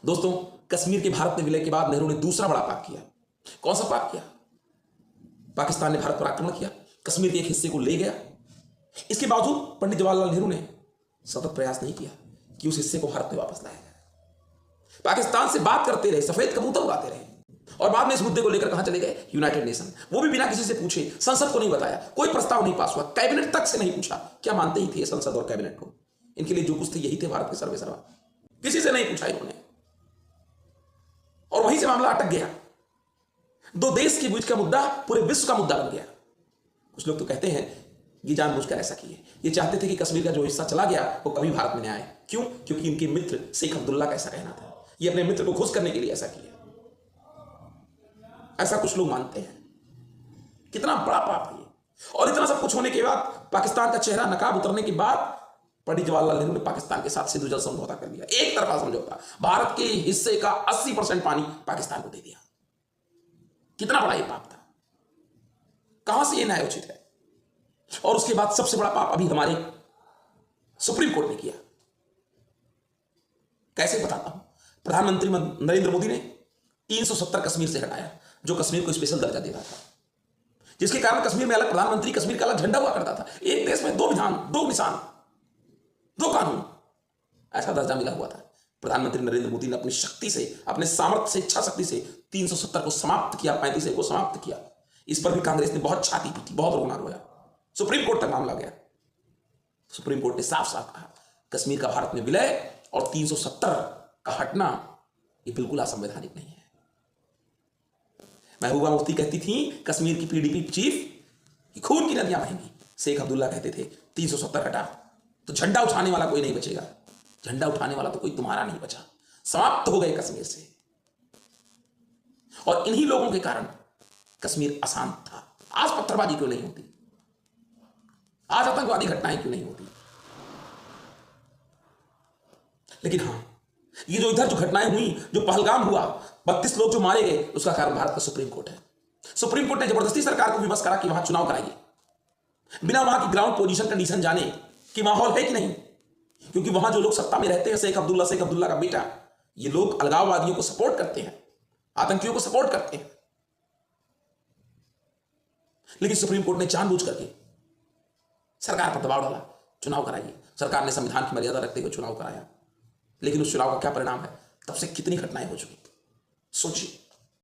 दोस्तों, कश्मीर के भारत में विलय के बाद नेहरू ने दूसरा बड़ा पाप किया। कौन सा पाप किया? पाकिस्तान ने भारत पर आक्रमण किया, कश्मीर के एक हिस्से को ले गया। इसके बावजूद पंडित जवाहरलाल नेहरू ने सतत प्रयास नहीं किया कि उस हिस्से को भारत में वापस लाया जाए। पाकिस्तान से बात करते रहे, सफेद कबूतर उड़ाते रहे, और बाद में इस मुद्दे को लेकर कहां चले गए? United nation. वो भी बिना किसी से पूछे, संसद को नहीं बताया, कोई प्रस्ताव नहीं पास हुआ, कैबिनेट तक से नहीं पूछा। क्या मानते ही थे संसद और कैबिनेट को? इनके लिए जो कुछ थे यही थे भारत के सर्वे सर्वा। किसी से नहीं पूछा इन्होंने, और वहीं से मामला अटक गया। दो देश के बीच का मुद्दा पूरे विश्व का मुद्दा बन गया। कुछ लोग तो कहते हैं ये जानबूझकर ऐसा किए, ये चाहते थे कि कश्मीर का जो हिस्सा चला गया वो कभी भारत में न आए। क्यों? क्योंकि इनके मित्र शेख अब्दुल्ला का ऐसा कहना था, ये अपने मित्र को खुश करने के लिए ऐसा किया। ऐसा कुछ लोग मानते हैं। कितना बड़ा पाप है ये। और इतना सब कुछ होने के बाद, पाकिस्तान का चेहरा नकाब उतरने के बाद, पंडित जवाहरलाल नेहरू ने पाकिस्तान के साथ सिंधु जल समझौता कर दिया। एक तरफा समझौता, भारत के हिस्से का 80% पानी पाकिस्तान को दे दिया। कितना बड़ा ये पाप था, कहां से ये न्याय उचित है? और उसके बाद सबसे बड़ा पाप अभी हमारे सुप्रीम कोर्ट ने किया। कैसे बताता हूं। प्रधानमंत्री नरेंद्र मोदी ने 370 कश्मीर से हटाया, जो कश्मीर को स्पेशल दर्जा दे रहा था, जिसके कारण कश्मीर में अलग प्रधानमंत्री, कश्मीर का अलग झंडा हुआ करता था। एक देश में दो विधान, दो निशान, दो कानून, ऐसा दर्जा मिला हुआ था। प्रधानमंत्री नरेंद्र मोदी ने अपनी शक्ति से, अपने सामर्थ्य से, इच्छा शक्ति से 370 को समाप्त किया, 35 को समाप्त किया। इस पर भी कांग्रेस ने बहुत छाती पीटी, बहुत रोना रोया, सुप्रीम कोर्ट तक मामला गया। सुप्रीम कोर्ट ने साफ साफ कहा कश्मीर का भारत में विलय और 370 का हटना ये बिल्कुल असंवैधानिक नहीं है। महबूबा मुफ्ती कहती थी कश्मीर की पीडीपी चीफ कि खून की नदियां बहेंगी। शेख अब्दुल्ला कहते थे 370 हटा तो झंडा उठाने वाला कोई नहीं बचेगा। झंडा उठाने वाला तो कोई तुम्हारा नहीं बचा, समाप्त हो गए कश्मीर से। और इन्हीं लोगों के कारण कश्मीर अशांत था। आज पत्थरबाजी क्यों नहीं होती? आज आतंकवादी घटनाएं क्यों नहीं होती? लेकिन हां, ये जो इधर जो घटनाएं हुई, जो पहलगाम हुआ, 32 लोग जो मारे गए, उसका कारण भारत का सुप्रीम कोर्ट है। सुप्रीम कोर्ट ने जबरदस्ती सरकार को विवश करा कि वहां चुनाव कराइए, बिना वहां की ग्राउंड पोजीशन कंडीशन जाने कि माहौल है कि नहीं। क्योंकि वहां जो लोग सत्ता में रहते हैं, शेख अब्दुल्ला का बेटा, ये लोग अलगाववादियों को सपोर्ट करते हैं, आतंकियों को सपोर्ट करते हैं। लेकिन सुप्रीम कोर्ट ने जानबूझ करके सरकार पर दबाव डाला, चुनाव कराइए। सरकार ने संविधान की मर्यादा रखते हुए चुनाव कराया, लेकिन उस चुनाव का क्या परिणाम है? तब से कितनी घटनाएं हो चुकी, सोचिए।